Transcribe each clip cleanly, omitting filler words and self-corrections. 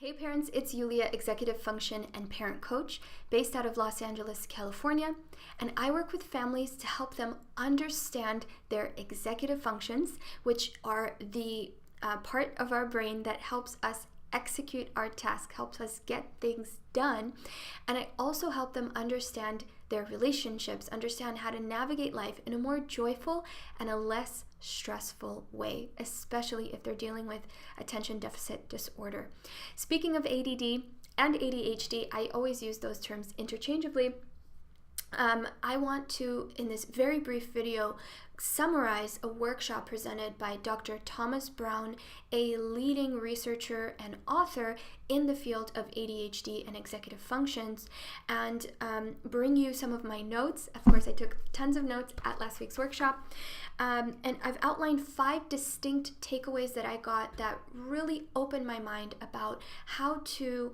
Hey parents, it's Yulia, Executive Function and Parent Coach based out of Los Angeles, California, and I work with families to help them understand their executive functions, which are the part of our brain that helps us execute our task, helps us get things done. And I also help them understand their relationships, understand how to navigate life in a more joyful and a less stressful way, especially if they're dealing with attention deficit disorder. Speaking of ADD and ADHD, I always use those terms interchangeably. I want to, in this very brief video, summarize a workshop presented by Dr. Thomas Brown, a leading researcher and author in the field of ADHD and executive functions, and bring you some of my notes. Of course, I took tons of notes at last week's workshop, and I've outlined 5 distinct takeaways that I got that really opened my mind about how to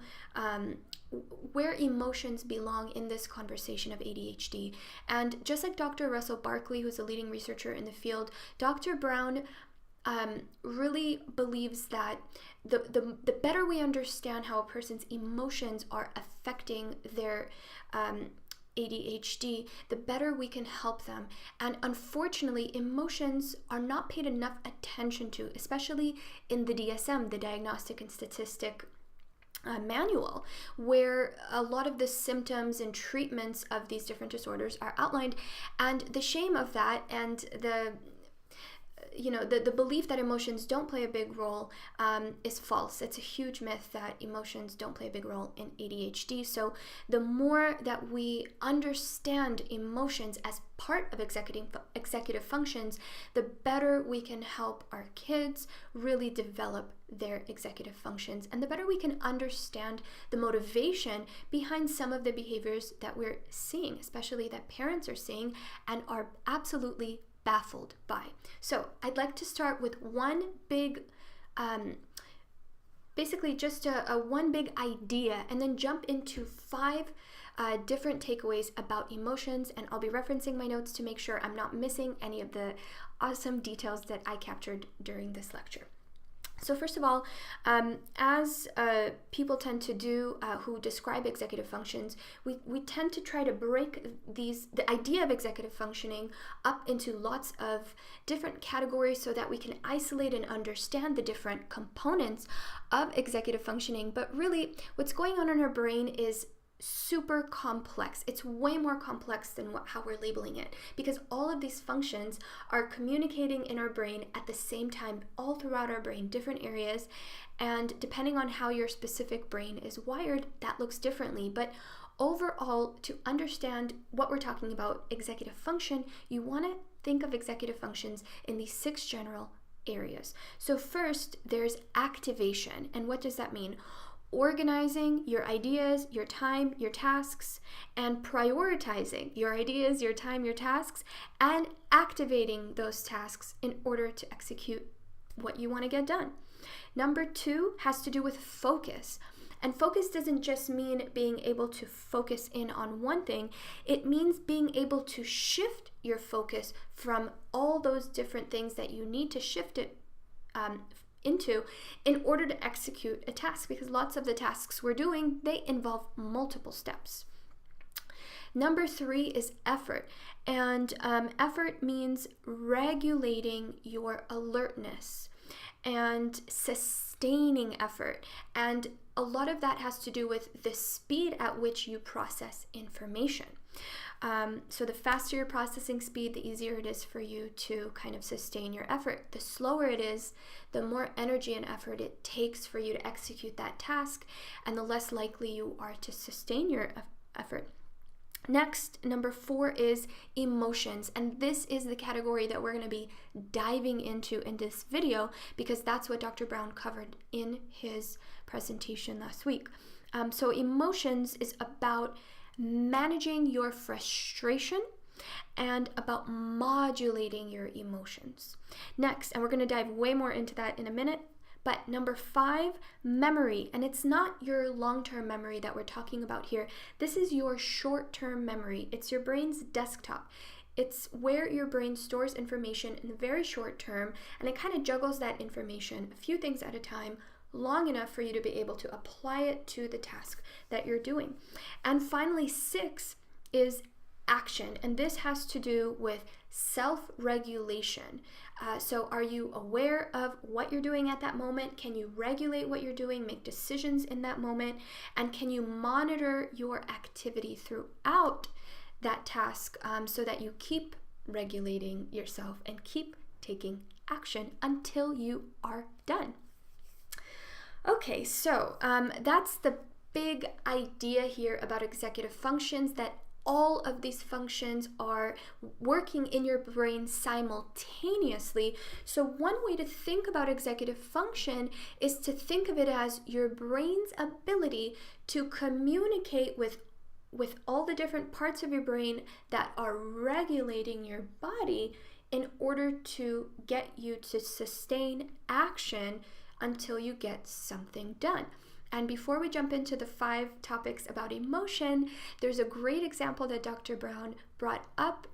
where emotions belong in this conversation of ADHD. And just like Dr. Russell Barkley, who's a leading researcher in the field, Dr. Brown really believes that the better we understand how a person's emotions are affecting their ADHD, the better we can help them. And unfortunately, emotions are not paid enough attention to, especially in the DSM, the Diagnostic and Statistic manual, where a lot of the symptoms and treatments of these different disorders are outlined. And the shame of that, and the belief that emotions don't play a big role is false. It's a huge myth that emotions don't play a big role in ADHD. So the more that we understand emotions as part of executive functions, the better we can help our kids really develop their executive functions, and the better we can understand the motivation behind some of the behaviors that we're seeing, especially that parents are seeing and are absolutely baffled by. So I'd like to start with one big, basically just a one big idea, and then jump into 5 different takeaways about emotions, and I'll be referencing my notes to make sure I'm not missing any of the awesome details that I captured during this lecture. So first of all, as people tend to do who describe executive functions, we tend to try to break the idea of executive functioning up into lots of different categories so that we can isolate and understand the different components of executive functioning. But really, what's going on in our brain is super complex. It's way more complex than how we're labeling it, because all of these functions are communicating in our brain at the same time, all throughout our brain, different areas, and depending on how your specific brain is wired, that looks differently. But overall, to understand what we're talking about, executive function, you want to think of executive functions in these 6 general areas. So first, there's activation. And what does that mean? Organizing your ideas, your time, your tasks, and prioritizing your ideas, your time, your tasks, and activating those tasks in order to execute what you want to get done. Number 2 has to do with focus. And focus doesn't just mean being able to focus in on one thing. It means being able to shift your focus from all those different things that you need to shift it into in order to execute a task, because lots of the tasks we're doing, they involve multiple steps. Number 3 is effort, and effort means regulating your alertness and sustaining effort, and a lot of that has to do with the speed at which you process information. So the faster your processing speed, the easier it is for you to kind of sustain your effort. The slower it is, the more energy and effort it takes for you to execute that task, and the less likely you are to sustain your effort. Next, number 4 is emotions, and this is the category that we're going to be diving into in this video, because that's what Dr. Brown covered in his presentation last week. So emotions is about managing your frustration and about modulating your emotions. Next, and we're going to dive way more into that in a minute, but number 5, memory. And it's not your long-term memory that we're talking about here. This is your short-term memory. It's your brain's desktop. It's where your brain stores information in the very short term, and it kind of juggles that information, a few things at a time, long enough for you to be able to apply it to the task that you're doing. And finally, 6 is action, and this has to do with self-regulation. So are you aware of what you're doing at that moment? Can you regulate what you're doing, make decisions in that moment? And can you monitor your activity throughout that task so that you keep regulating yourself and keep taking action until you are done? Okay, so that's the big idea here about executive functions, that all of these functions are working in your brain simultaneously. So one way to think about executive function is to think of it as your brain's ability to communicate with all the different parts of your brain that are regulating your body in order to get you to sustain action until you get something done. And before we jump into the 5 topics about emotion, there's a great example that Dr. Brown brought up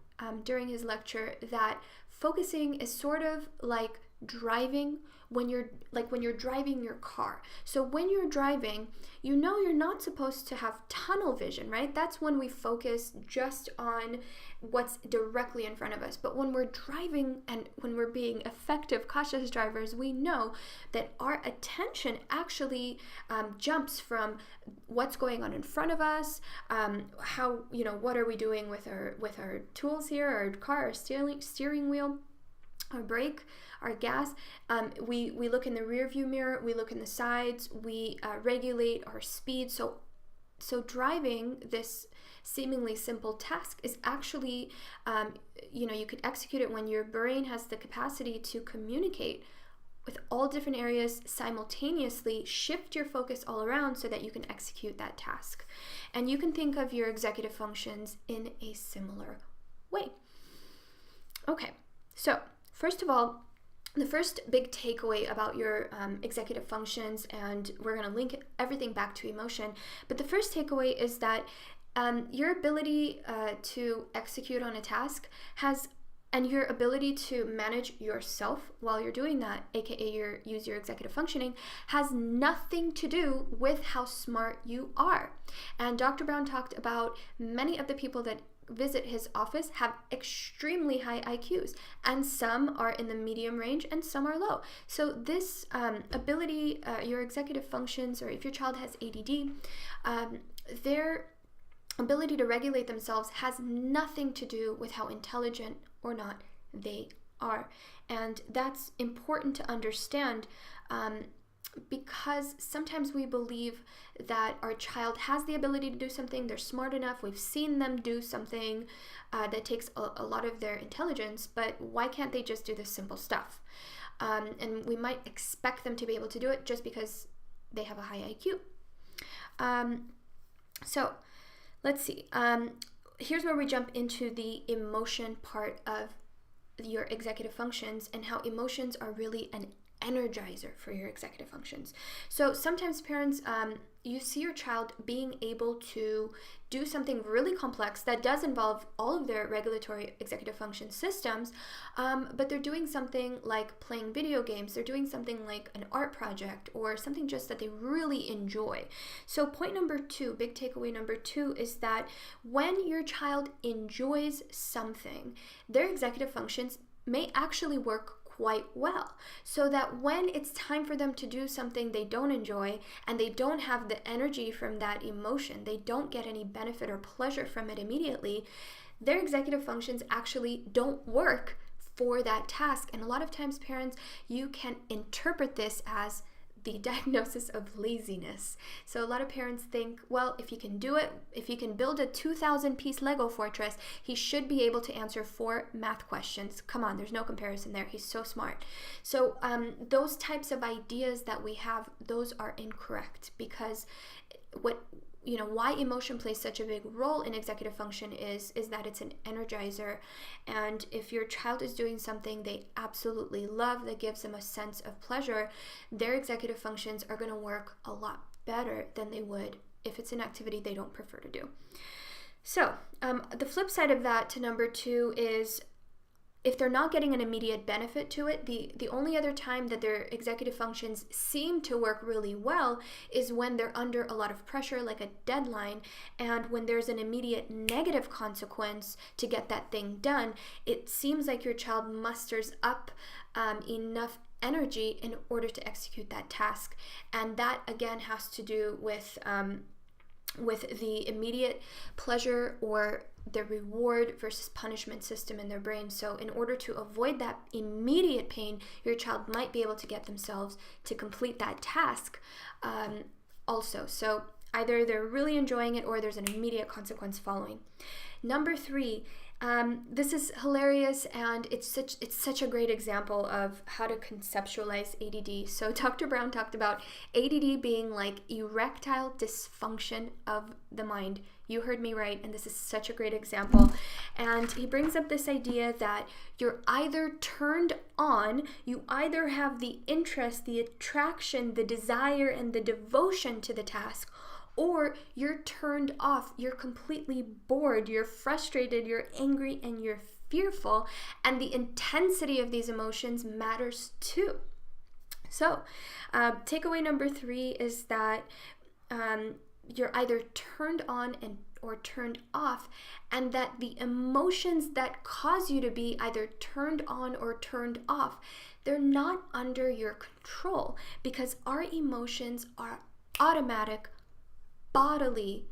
during his lecture, that focusing is sort of like driving when you're driving your car. So when you're driving, you know you're not supposed to have tunnel vision, right? That's when we focus just on what's directly in front of us. But when we're driving and when we're being effective, cautious drivers, we know that our attention actually jumps from what's going on in front of us, what are we doing with our tools here, our car, our steering wheel, our brake, our gas. We look in the rear view mirror, we look in the sides, we regulate our speed. So driving this seemingly simple task is actually, you could execute it when your brain has the capacity to communicate with all different areas simultaneously, shift your focus all around so that you can execute that task. And you can think of your executive functions in a similar way. Okay, so first of all, the first big takeaway about your executive functions, and we're going to link everything back to emotion, but the first takeaway is that your ability to execute on a task and your ability to manage yourself while you're doing that, aka use your executive functioning, has nothing to do with how smart you are. And Dr. Brown talked about many of the people that visit his office have extremely high IQs, and some are in the medium range and some are low. So this ability, your executive functions, or if your child has ADD, their ability to regulate themselves has nothing to do with how intelligent or not they are. And that's important to understand, because sometimes we believe that our child has the ability to do something, they're smart enough, we've seen them do something that takes a lot of their intelligence, but why can't they just do this simple stuff? And we might expect them to be able to do it just because they have a high IQ. So let's see. Here's where we jump into the emotion part of your executive functions and how emotions are really an energizer for your executive functions. So sometimes parents, you see your child being able to do something really complex that does involve all of their regulatory executive function systems, but they're doing something like playing video games, they're doing something like an art project, or something just that they really enjoy. So point number 2, big takeaway number 2, is that when your child enjoys something, their executive functions may actually work quite well, so that when it's time for them to do something they don't enjoy and they don't have the energy from that emotion, they don't get any benefit or pleasure from it immediately, their executive functions actually don't work for that task. And a lot of times, parents, you can interpret this as the diagnosis of laziness. So a lot of parents think, well, if he can do it, if he can build a 2,000 piece Lego fortress, he should be able to answer 4 math questions. Come on, there's no comparison there. He's so smart. So those types of ideas that we have, those are incorrect, because why emotion plays such a big role in executive function is that it's an energizer. And if your child is doing something they absolutely love, that gives them a sense of pleasure, their executive functions are going to work a lot better than they would if it's an activity they don't prefer to do. So the flip side of that to number 2 is if they're not getting an immediate benefit to it, the only other time that their executive functions seem to work really well is when they're under a lot of pressure, like a deadline, and when there's an immediate negative consequence to get that thing done, it seems like your child musters up enough energy in order to execute that task. And that again has to do with the immediate pleasure or the reward versus punishment system in their brain. So in order to avoid that immediate pain, your child might be able to get themselves to complete that task also. So either they're really enjoying it or there's an immediate consequence following. Number 3, this is hilarious, and it's such a great example of how to conceptualize ADD. So Dr. Brown talked about ADD being like erectile dysfunction of the mind. You heard me right, and this is such a great example. And he brings up this idea that you're either turned on, you either have the interest, the attraction, the desire, and the devotion to the task, or you're turned off, you're completely bored, you're frustrated, you're angry, and you're fearful, and the intensity of these emotions matters too. So, takeaway number 3 is that you're either turned on or turned off, and that the emotions that cause you to be either turned on or turned off, they're not under your control, because our emotions are automatic bodily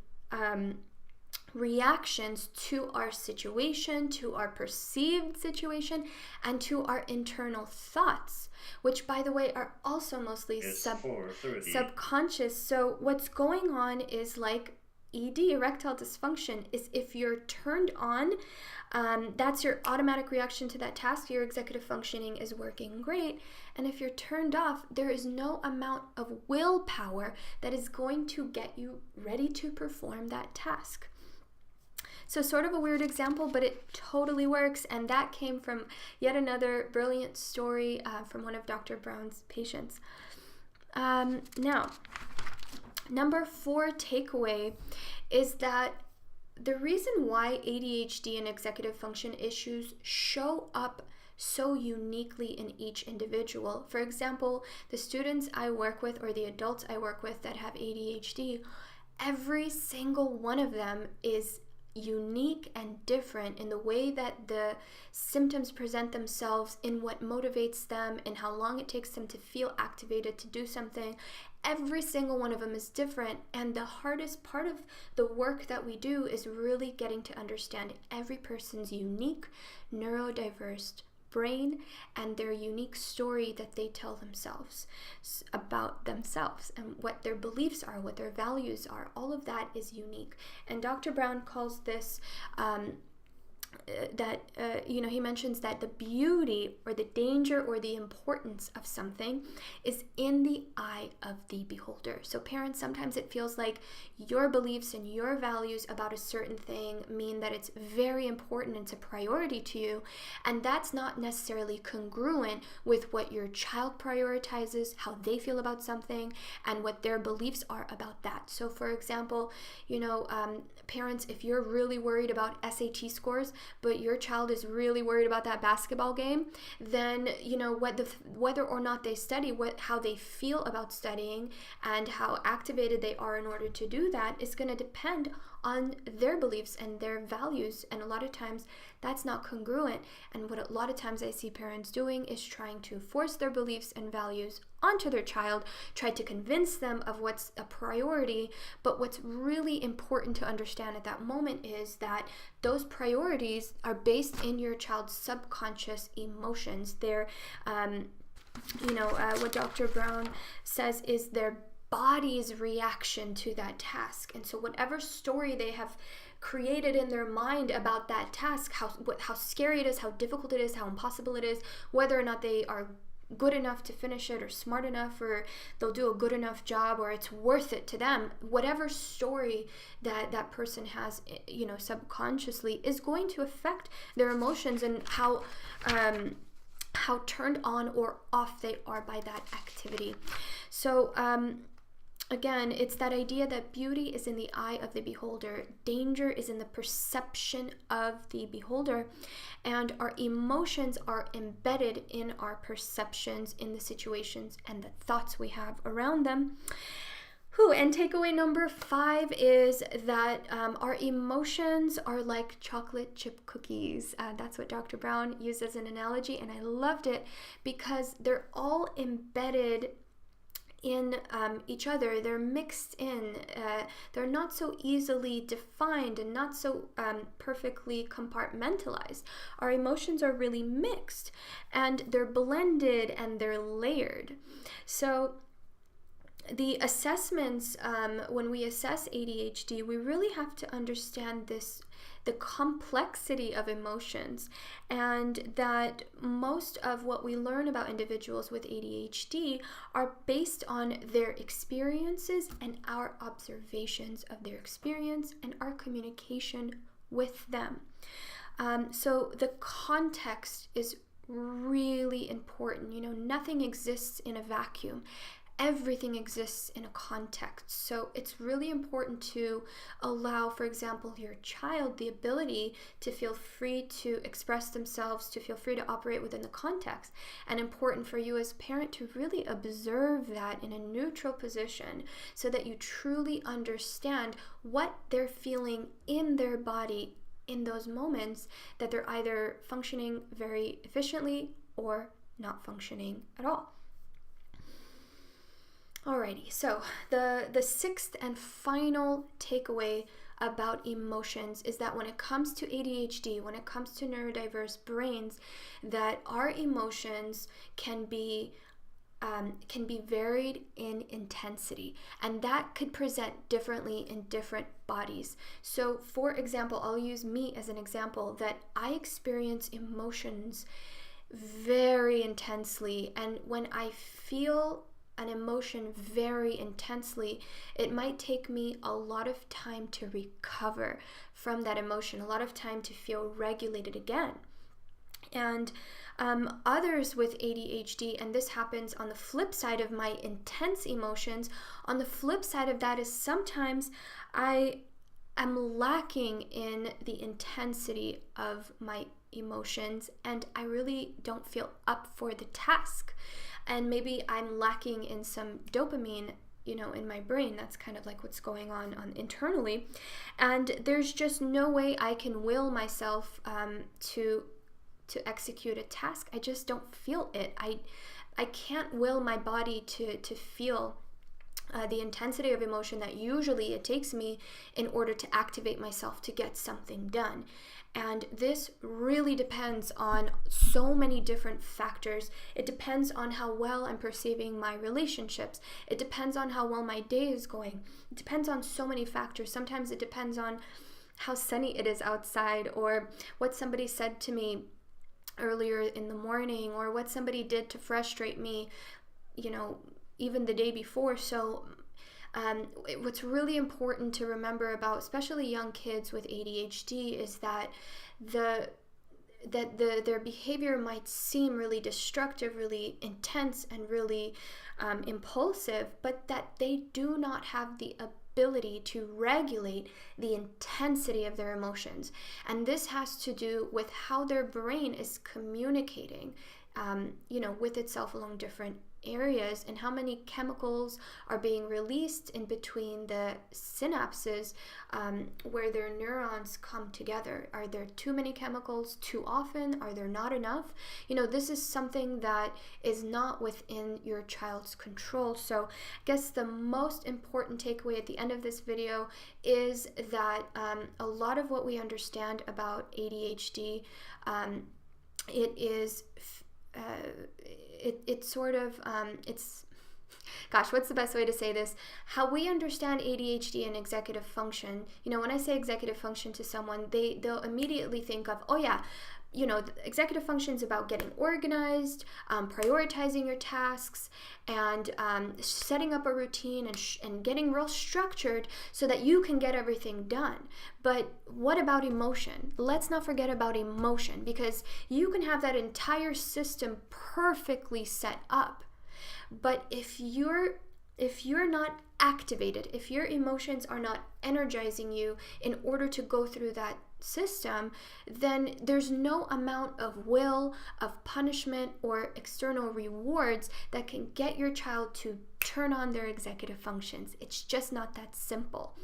reactions to our situation, to our perceived situation, and to our internal thoughts, which, by the way, are also mostly subconscious. So what's going on is like ED, erectile dysfunction, is if you're turned on, that's your automatic reaction to that task. Your executive functioning is working great. And if you're turned off, there is no amount of willpower that is going to get you ready to perform that task. So sort of a weird example, but it totally works. And that came from yet another brilliant story from one of Dr. Brown's patients. Now, number 4 takeaway is that the reason why ADHD and executive function issues show up so uniquely in each individual. For example, the students I work with or the adults I work with that have ADHD, every single one of them is unique and different in the way that the symptoms present themselves, in what motivates them, and how long it takes them to feel activated to do something. Every single one of them is different, and the hardest part of the work that we do is really getting to understand every person's unique, neurodiverse brain and their unique story that they tell themselves about themselves, and what their beliefs are, what their values are. All of that is unique. And Dr. Brown calls this he mentions that the beauty or the danger or the importance of something is in the eye of the beholder. So parents, sometimes it feels like your beliefs and your values about a certain thing mean that it's very important, it's a priority to you, and that's not necessarily congruent with what your child prioritizes, how they feel about something, and what their beliefs are about that. So for example, parents, if you're really worried about SAT scores, but your child is really worried about that basketball game, then whether or not they study, how they feel about studying and how activated they are in order to do that is going to depend on their beliefs and their values. And a lot of times that's not congruent. And what a lot of times I see parents doing is trying to force their beliefs and values onto their child, try to convince them of what's a priority. But what's really important to understand at that moment is that those priorities are based in your child's subconscious emotions. They're, what Dr. Brown says is their body's reaction to that task. And so whatever story they have created in their mind about that task, how scary it is, how difficult it is, how impossible it is, whether or not they are good enough to finish it or smart enough or they'll do a good enough job or it's worth it to them, whatever story that person has, subconsciously is going to affect their emotions and how turned on or off they are by that activity. So Again, it's that idea that beauty is in the eye of the beholder, danger is in the perception of the beholder, and our emotions are embedded in our perceptions, in the situations and the thoughts we have around them. And takeaway number 5 is that our emotions are like chocolate chip cookies. That's what Dr. Brown used as an analogy, and I loved it because they're all embedded in each other. They're mixed in. They're not so easily defined and not so perfectly compartmentalized. Our emotions are really mixed, and they're blended and they're layered. So the assessments, when we assess ADHD, we really have to understand the complexity of emotions, and that most of what we learn about individuals with ADHD are based on their experiences and our observations of their experience and our communication with them. So the context is really important. Nothing exists in a vacuum. Everything exists in a context. So it's really important to allow, for example, your child the ability to feel free to express themselves, to feel free to operate within the context. And important for you as a parent to really observe that in a neutral position so that you truly understand what they're feeling in their body in those moments that they're either functioning very efficiently or not functioning at all. Alrighty, so the 6th and final takeaway about emotions is that when it comes to ADHD, when it comes to neurodiverse brains, that our emotions can be varied in intensity, and that could present differently in different bodies. So for example, I'll use me as an example, that I experience emotions very intensely, and when I feel an emotion very intensely, it might take me a lot of time to recover from that emotion, a lot of time to feel regulated again. And others with ADHD, and this happens on the flip side of my intense emotions, on the flip side of that is sometimes I am lacking in the intensity of my emotions, and I really don't feel up for the task. And maybe I'm lacking in some dopamine, in my brain. That's kind of like what's going on internally. And there's just no way I can will myself to execute a task. I just don't feel it. I can't will my body to feel the intensity of emotion that usually it takes me in order to activate myself to get something done. And this really depends on so many different factors. It depends on how well I'm perceiving my relationships. It depends on how well my day is going. It depends on so many factors. Sometimes it depends on how sunny it is outside, or what somebody said to me earlier in the morning, or what somebody did to frustrate me, even the day before. So what's really important to remember about especially young kids with ADHD is that their behavior might seem really destructive, really intense, and really impulsive, but that they do not have the ability to regulate the intensity of their emotions. And this has to do with how their brain is communicating with itself along different areas, and how many chemicals are being released in between the synapses where their neurons come together. Are there too many chemicals too often? Are there not enough? This is something that is not within your child's control. So I guess the most important takeaway at the end of this video is that a lot of what we understand about ADHD, what's the best way to say this? How we understand ADHD and executive function. When I say executive function to someone, they'll immediately think of, executive function is about getting organized, prioritizing your tasks, and setting up a routine and getting real structured so that you can get everything done. But what about emotion? Let's not forget about emotion, because you can have that entire system perfectly set up, but if you're not activated, if your emotions are not energizing you in order to go through that system, then there's no amount of will, of punishment, or external rewards that can get your child to turn on their executive functions. It's just not that simple.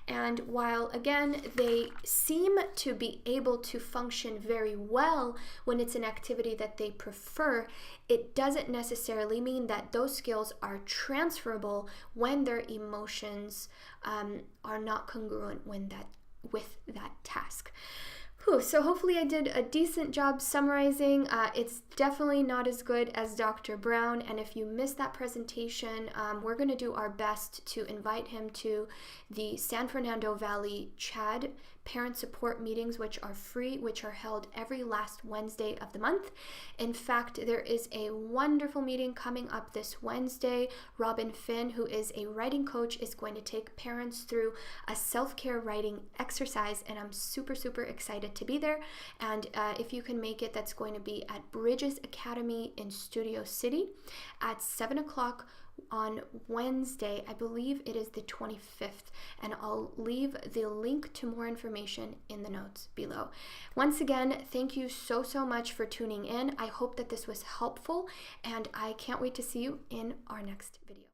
And while, again, they seem to be able to function very well when it's an activity that they prefer, it doesn't necessarily mean that those skills are transferable when their emotions are not congruent with that task. So hopefully I did a decent job summarizing. It's definitely not as good as Dr. Brown, and if you missed that presentation, we're going to do our best to invite him to the San Fernando Valley CHAD parent support meetings, which are free, which are held every last Wednesday of the month. In fact, there is a wonderful meeting coming up this Wednesday. Robin Finn, who is a writing coach, is going to take parents through a self-care writing exercise, and I'm super, super excited to be there. And if you can make it, that's going to be at Bridges Academy in Studio City at 7 o'clock on Wednesday. I believe it is the 25th, and I'll leave the link to more information in the notes below. Once again, thank you so much for tuning in. I hope that this was helpful, and I can't wait to see you in our next video.